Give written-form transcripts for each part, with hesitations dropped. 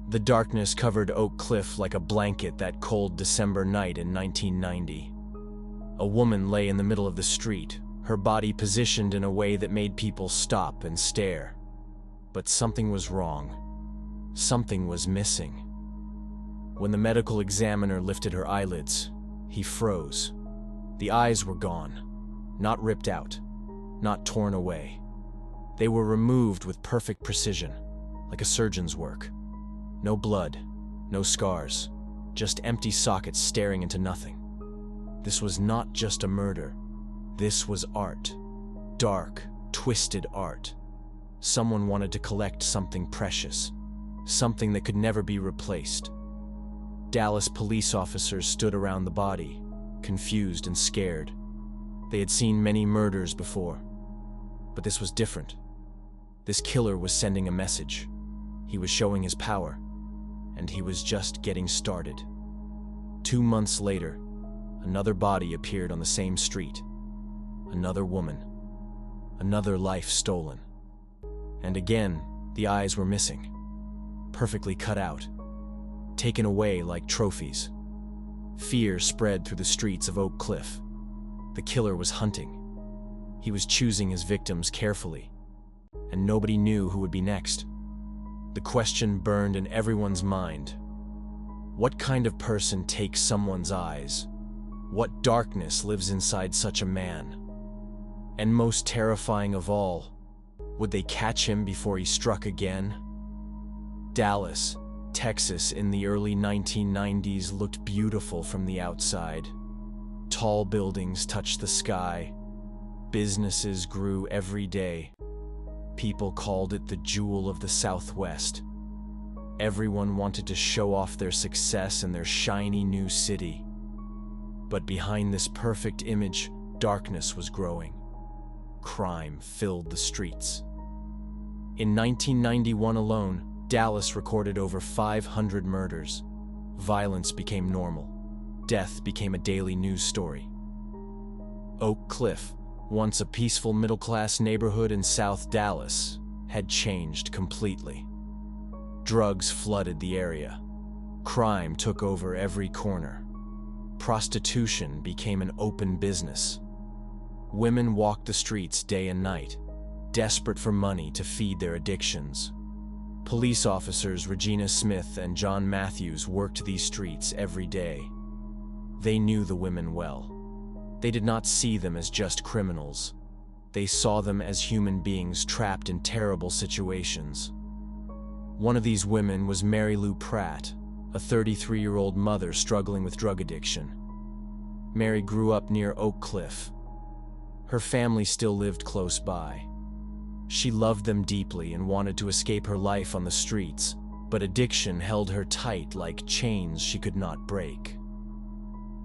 The darkness covered Oak Cliff like a blanket that cold December night in 1990. A woman lay in the middle of the street, her body positioned in a way that made people stop and stare. But something was wrong. Something was missing. When the medical examiner lifted her eyelids, he froze. The eyes were gone, not ripped out, not torn away. They were removed with perfect precision, like a surgeon's work. No blood, no scars, just empty sockets staring into nothing. This was not just a murder. This was art. Dark, twisted art. Someone wanted to collect something precious, something that could never be replaced. Dallas police officers stood around the body, confused and scared. They had seen many murders before, but this was different. This killer was sending a message. He was showing his power, and he was just getting started. 2 months later, another body appeared on the same street. Another woman. Another life stolen. And again, the eyes were missing. Perfectly cut out. Taken away like trophies. Fear spread through the streets of Oak Cliff. The killer was hunting. He was choosing his victims carefully, and nobody knew who would be next. The question burned in everyone's mind. What kind of person takes someone's eyes? What darkness lives inside such a man? And most terrifying of all, would they catch him before he struck again? Dallas, Texas in the early 1990s looked beautiful from the outside. Tall buildings touched the sky. Businesses grew every day. People called it the jewel of the Southwest. Everyone wanted to show off their success in their shiny new city. But behind this perfect image, darkness was growing. Crime filled the streets. In 1991 alone, Dallas recorded over 500 murders. Violence became normal. Death became a daily news story. Oak Cliff, once a peaceful middle-class neighborhood in South Dallas, had changed completely. Drugs flooded the area. Crime took over every corner. Prostitution became an open business. Women walked the streets day and night, desperate for money to feed their addictions. Police officers Regina Smith and John Matthews worked these streets every day. They knew the women well. They did not see them as just criminals. They saw them as human beings trapped in terrible situations. One of these women was Mary Lou Pratt, a 33-year-old mother struggling with drug addiction. Mary grew up near Oak Cliff. Her family still lived close by. She loved them deeply and wanted to escape her life on the streets, but addiction held her tight like chains she could not break.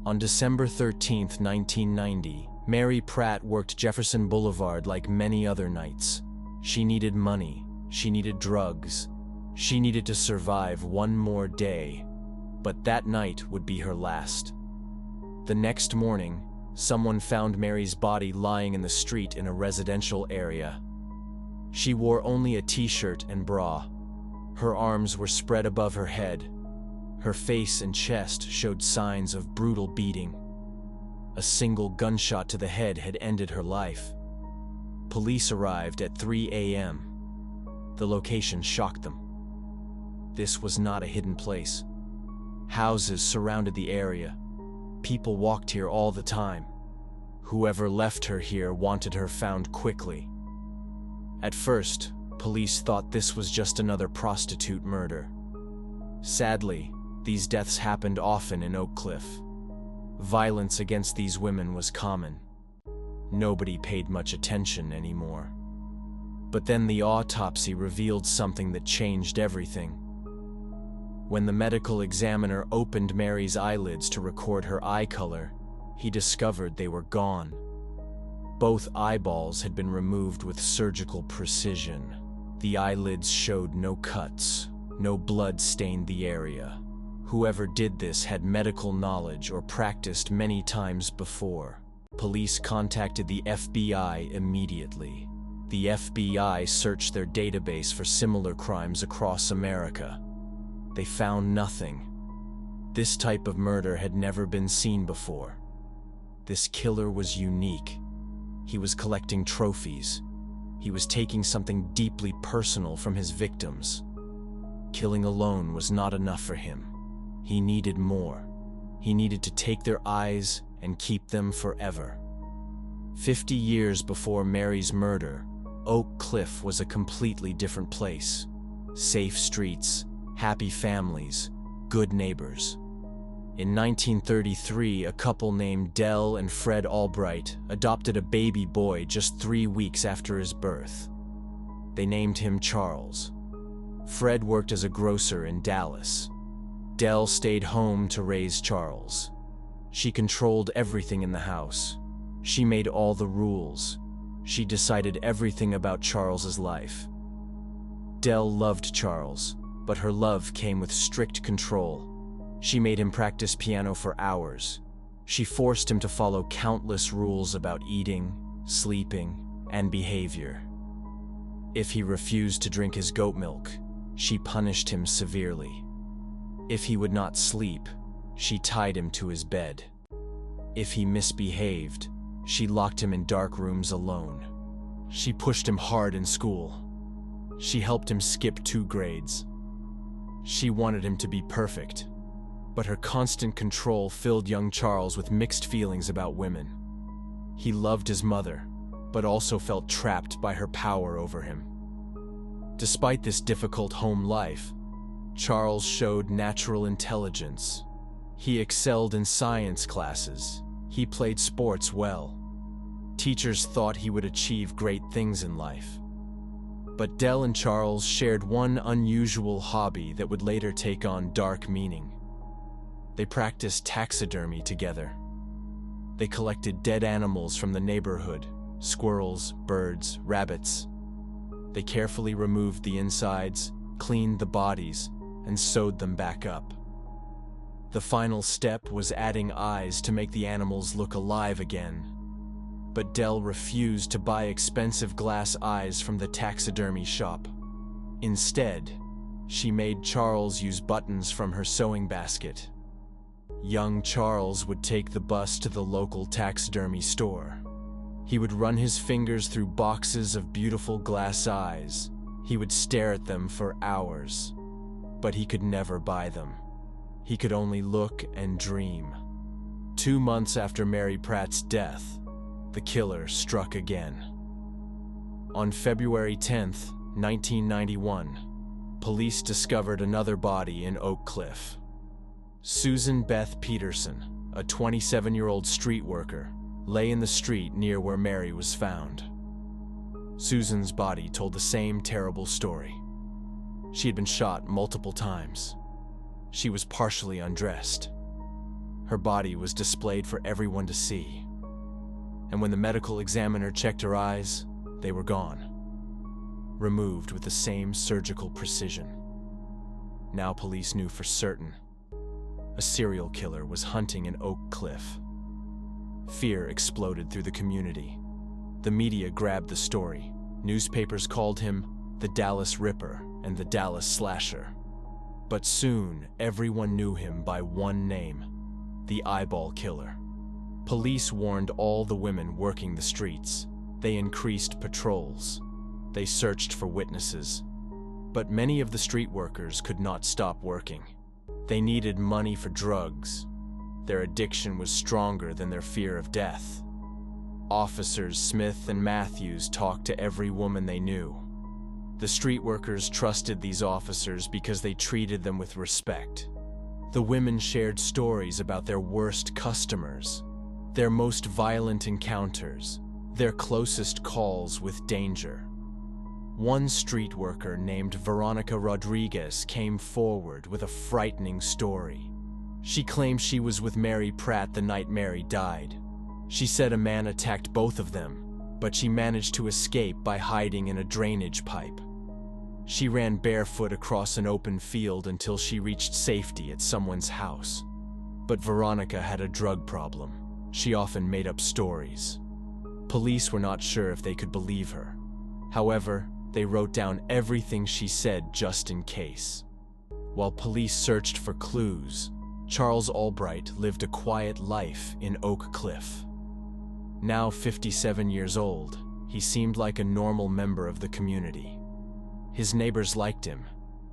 On December 13, 1990, Mary Pratt worked Jefferson Boulevard like many other nights. She needed money, she needed drugs, she needed to survive one more day, but that night would be her last. The next morning, someone found Mary's body lying in the street in a residential area. She wore only a t-shirt and bra. Her arms were spread above her head. Her face and chest showed signs of brutal beating. A single gunshot to the head had ended her life. Police arrived at 3 a.m. The location shocked them. This was not a hidden place. Houses surrounded the area. People walked here all the time. Whoever left her here wanted her found quickly. At first, police thought this was just another prostitute murder. Sadly, these deaths happened often in Oak Cliff. Violence against these women was common. Nobody paid much attention anymore. But then the autopsy revealed something that changed everything. When the medical examiner opened Mary's eyelids to record her eye color, he discovered they were gone. Both eyeballs had been removed with surgical precision. The eyelids showed no cuts, no blood stained the area. Whoever did this had medical knowledge or practiced many times before. Police contacted the FBI immediately. The FBI searched their database for similar crimes across America. They found nothing. This type of murder had never been seen before. This killer was unique. He was collecting trophies. He was taking something deeply personal from his victims. Killing alone was not enough for him. He needed more. He needed to take their eyes and keep them forever. 50 years before Mary's murder, Oak Cliff was a completely different place. Safe streets, happy families, good neighbors. In 1933, a couple named Dell and Fred Albright adopted a baby boy just 3 weeks after his birth. They named him Charles. Fred worked as a grocer in Dallas. Dell stayed home to raise Charles. She controlled everything in the house. She made all the rules. She decided everything about Charles's life. Dell loved Charles, but her love came with strict control. She made him practice piano for hours. She forced him to follow countless rules about eating, sleeping, and behavior. If he refused to drink his goat milk, she punished him severely. If he would not sleep, she tied him to his bed. If he misbehaved, she locked him in dark rooms alone. She pushed him hard in school. She helped him skip 2 grades. She wanted him to be perfect, but her constant control filled young Charles with mixed feelings about women. He loved his mother, but also felt trapped by her power over him. Despite this difficult home life, Charles showed natural intelligence. He excelled in science classes. He played sports well. Teachers thought he would achieve great things in life. But Dell and Charles shared one unusual hobby that would later take on dark meaning. They practiced taxidermy together. They collected dead animals from the neighborhood, squirrels, birds, rabbits. They carefully removed the insides, cleaned the bodies, and sewed them back up. The final step was adding eyes to make the animals look alive again. But Dell refused to buy expensive glass eyes from the taxidermy shop. Instead, she made Charles use buttons from her sewing basket. Young Charles would take the bus to the local taxidermy store. He would run his fingers through boxes of beautiful glass eyes. He would stare at them for hours, but he could never buy them. He could only look and dream. 2 months after Mary Pratt's death, the killer struck again. On February 10th, 1991, police discovered another body in Oak Cliff. Susan Beth Peterson, a 27-year-old street worker, lay in the street near where Mary was found. Susan's body told the same terrible story. She had been shot multiple times. She was partially undressed. Her body was displayed for everyone to see. And when the medical examiner checked her eyes, they were gone, removed with the same surgical precision. Now police knew for certain a serial killer was hunting in Oak Cliff. Fear exploded through the community. The media grabbed the story. Newspapers called him the Dallas Ripper and the Dallas Slasher. But soon, everyone knew him by one name: the Eyeball Killer. Police warned all the women working the streets. They increased patrols. They searched for witnesses. But many of the street workers could not stop working. They needed money for drugs. Their addiction was stronger than their fear of death. Officers Smith and Matthews talked to every woman they knew. The street workers trusted these officers because they treated them with respect. The women shared stories about their worst customers, their most violent encounters, their closest calls with danger. One street worker named Veronica Rodriguez came forward with a frightening story. She claimed she was with Mary Pratt the night Mary died. She said a man attacked both of them, but she managed to escape by hiding in a drainage pipe. She ran barefoot across an open field until she reached safety at someone's house. But Veronica had a drug problem. She often made up stories. Police were not sure if they could believe her. However, they wrote down everything she said just in case. While police searched for clues, Charles Albright lived a quiet life in Oak Cliff. Now 57 years old, he seemed like a normal member of the community. His neighbors liked him.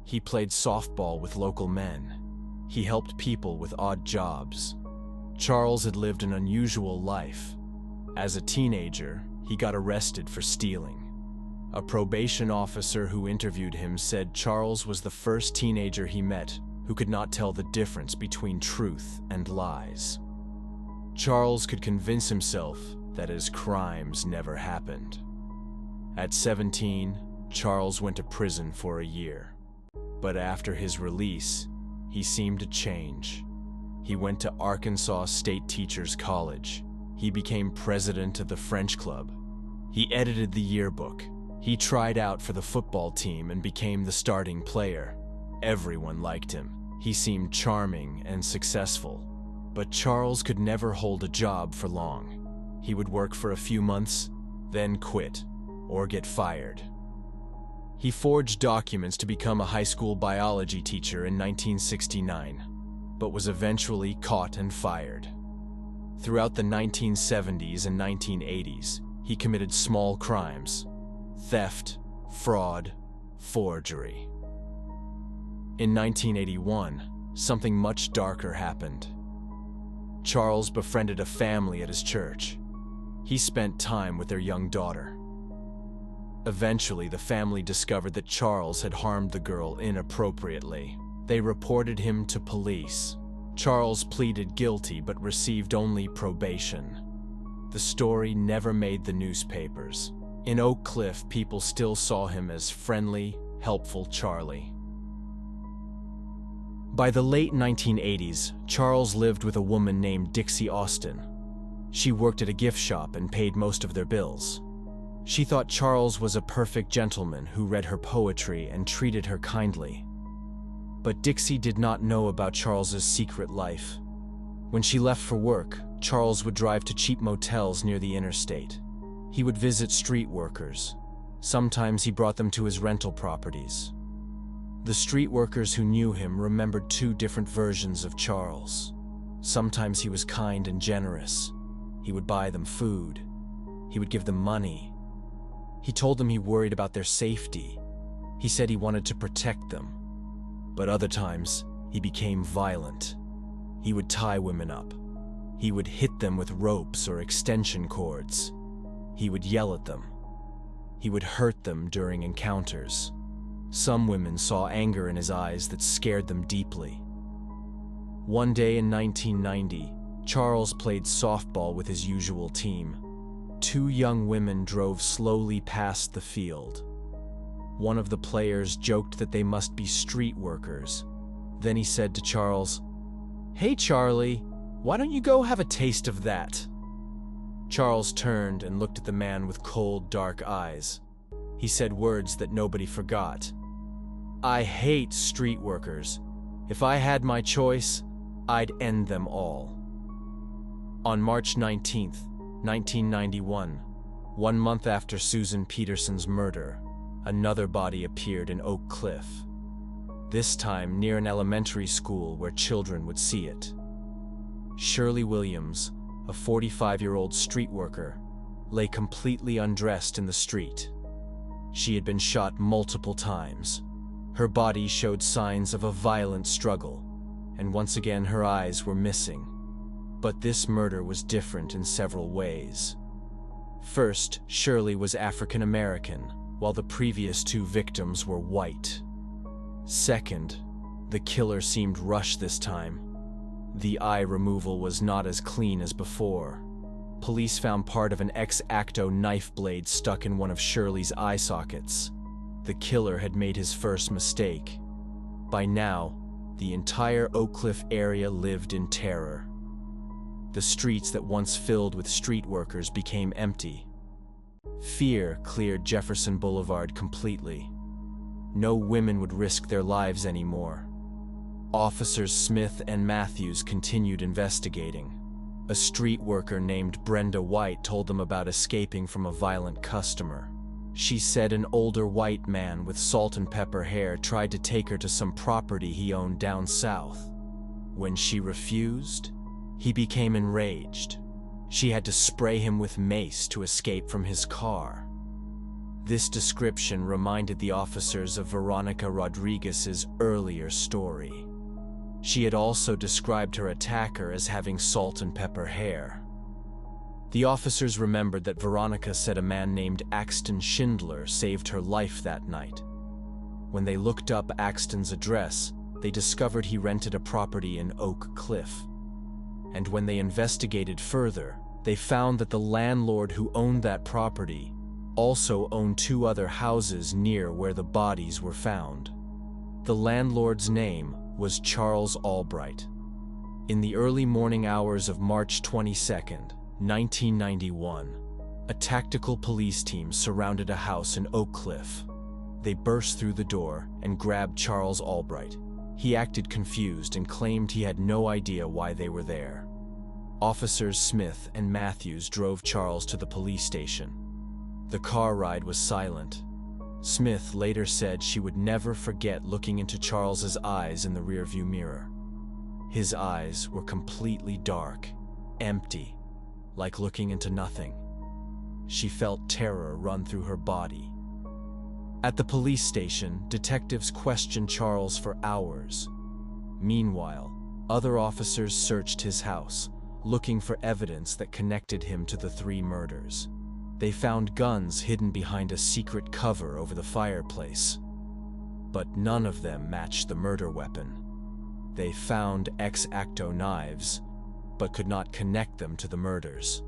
He played softball with local men. He helped people with odd jobs. Charles had lived an unusual life. As a teenager, he got arrested for stealing. A probation officer who interviewed him said Charles was the first teenager he met who could not tell the difference between truth and lies. Charles could convince himself that his crimes never happened. At 17, Charles went to prison for a year. But after his release, he seemed to change. He went to Arkansas State Teachers College. He became president of the French Club. He edited the yearbook. He tried out for the football team and became the starting player. Everyone liked him. He seemed charming and successful. But Charles could never hold a job for long. He would work for a few months, then quit, or get fired. He forged documents to become a high school biology teacher in 1969, but was eventually caught and fired. Throughout the 1970s and 1980s, he committed small crimes: theft, fraud, forgery. In 1981, something much darker happened. Charles befriended a family at his church. He spent time with their young daughter. Eventually, the family discovered that Charles had harmed the girl inappropriately. They reported him to police. Charles pleaded guilty but received only probation. The story never made the newspapers. In Oak Cliff, people still saw him as friendly, helpful Charlie. By the late 1980s, Charles lived with a woman named Dixie Austin. She worked at a gift shop and paid most of their bills. She thought Charles was a perfect gentleman who read her poetry and treated her kindly. But Dixie did not know about Charles's secret life. When she left for work, Charles would drive to cheap motels near the interstate. He would visit street workers. Sometimes he brought them to his rental properties. The street workers who knew him remembered two different versions of Charles. Sometimes he was kind and generous. He would buy them food. He would give them money. He told them he worried about their safety. He said he wanted to protect them. But other times, he became violent. He would tie women up. He would hit them with ropes or extension cords. He would yell at them. He would hurt them during encounters. Some women saw anger in his eyes that scared them deeply. One day in 1990, Charles played softball with his usual team. Two young women drove slowly past the field. One of the players joked that they must be street workers. Then he said to Charles, "Hey Charlie, why don't you go have a taste of that?" Charles turned and looked at the man with cold, dark eyes. He said words that nobody forgot. "I hate street workers. If I had my choice, I'd end them all." On March 19th, 1991, 1 month after Susan Peterson's murder, another body appeared in Oak Cliff. This time near an elementary school where children would see it. Shirley Williams, a 45-year-old street worker, lay completely undressed in the street. She had been shot multiple times. Her body showed signs of a violent struggle, and once again her eyes were missing. But this murder was different in several ways. First, Shirley was African American, while the previous two victims were white. Second, the killer seemed rushed this time. The eye removal was not as clean as before. Police found part of an X-Acto knife blade stuck in one of Shirley's eye sockets. The killer had made his first mistake. By now, the entire Oak Cliff area lived in terror. The streets that once filled with street workers became empty. Fear cleared Jefferson Boulevard completely. No women would risk their lives anymore. Officers Smith and Matthews continued investigating. A street worker named Brenda White told them about escaping from a violent customer. She said an older white man with salt and pepper hair tried to take her to some property he owned down south. When she refused, he became enraged. She had to spray him with mace to escape from his car. This description reminded the officers of Veronica Rodriguez's earlier story. She had also described her attacker as having salt and pepper hair. The officers remembered that Veronica said a man named Axton Schindler saved her life that night. When they looked up Axton's address, they discovered he rented a property in Oak Cliff. And when they investigated further, they found that the landlord who owned that property also owned 2 other houses near where the bodies were found. The landlord's name was Charles Albright. In the early morning hours of March 22nd, 1991, a tactical police team surrounded a house in Oak Cliff. They burst through the door and grabbed Charles Albright. He acted confused and claimed he had no idea why they were there. Officers Smith and Matthews drove Charles to the police station. The car ride was silent. Smith later said she would never forget looking into Charles's eyes in the rearview mirror. His eyes were completely dark, empty, like looking into nothing. She felt terror run through her body. At the police station, detectives questioned Charles for hours. Meanwhile, other officers searched his house, looking for evidence that connected him to the 3 murders. They found guns hidden behind a secret cover over the fireplace. But none of them matched the murder weapon. They found X-Acto knives, but could not connect them to the murders.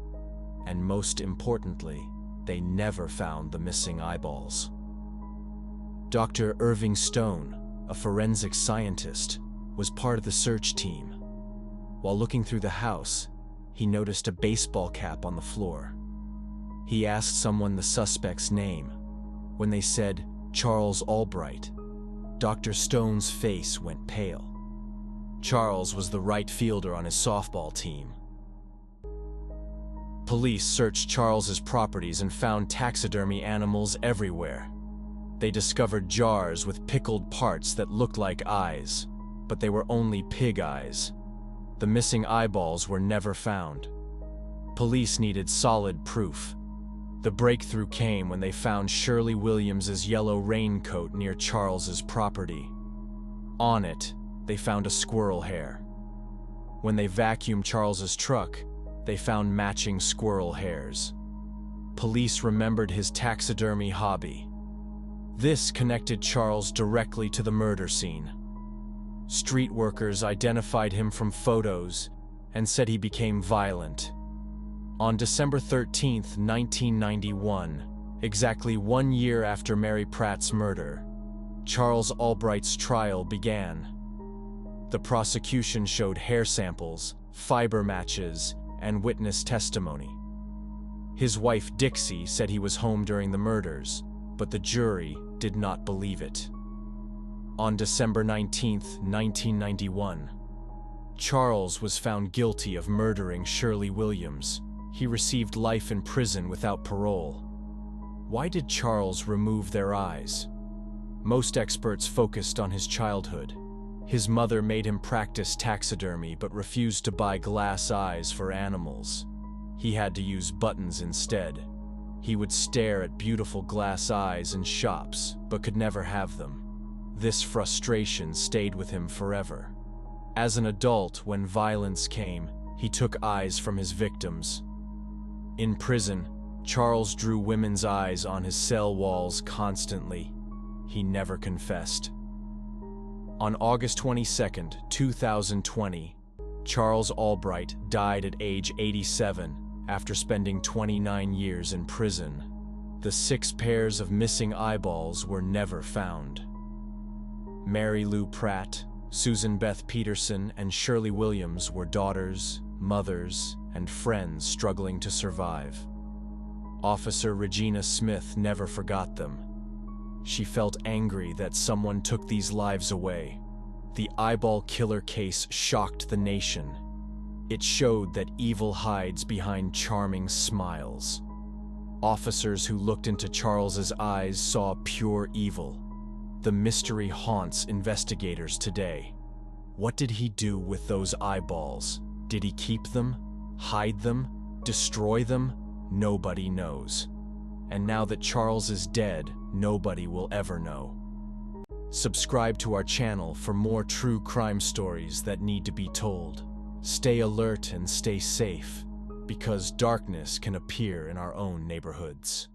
And most importantly, they never found the missing eyeballs. Dr. Irving Stone, a forensic scientist, was part of the search team. While looking through the house, he noticed a baseball cap on the floor. He asked someone the suspect's name. When they said Charles Albright, Dr. Stone's face went pale. Charles was the right fielder on his softball team. Police searched Charles's properties and found taxidermy animals everywhere. They discovered jars with pickled parts that looked like eyes, but they were only pig eyes. The missing eyeballs were never found. Police needed solid proof. The breakthrough came when they found Shirley Williams's yellow raincoat near Charles's property. On it, they found a squirrel hair. When they vacuumed Charles's truck, they found matching squirrel hairs. Police remembered his taxidermy hobby. This connected Charles directly to the murder scene. Street workers identified him from photos and said he became violent. On December 13, 1991, exactly 1 year after Mary Pratt's murder, Charles Albright's trial began. The prosecution showed hair samples, fiber matches, and witness testimony. His wife Dixie said he was home during the murders, but the jury did not believe it. On December 19, 1991, Charles was found guilty of murdering Shirley Williams. He received life in prison without parole. Why did Charles remove their eyes? Most experts focused on his childhood. His mother made him practice taxidermy but refused to buy glass eyes for animals. He had to use buttons instead. He would stare at beautiful glass eyes in shops but could never have them. This frustration stayed with him forever. As an adult, when violence came, he took eyes from his victims. In prison, Charles drew women's eyes on his cell walls constantly. He never confessed. On August 22, 2020, Charles Albright died at age 87 after spending 29 years in prison. The 6 pairs of missing eyeballs were never found. Mary Lou Pratt, Susan Beth Peterson, and Shirley Williams were daughters, mothers, and friends struggling to survive. Officer Regina Smith never forgot them. She felt angry that someone took these lives away. The eyeball killer case shocked the nation. It showed that evil hides behind charming smiles. Officers who looked into Charles's eyes saw pure evil. The mystery haunts investigators today. What did he do with those eyeballs? Did he keep them? Hide them? Destroy them? Nobody knows. And now that Charles is dead, nobody will ever know. Subscribe to our channel for more true crime stories that need to be told. Stay alert and stay safe, because darkness can appear in our own neighborhoods.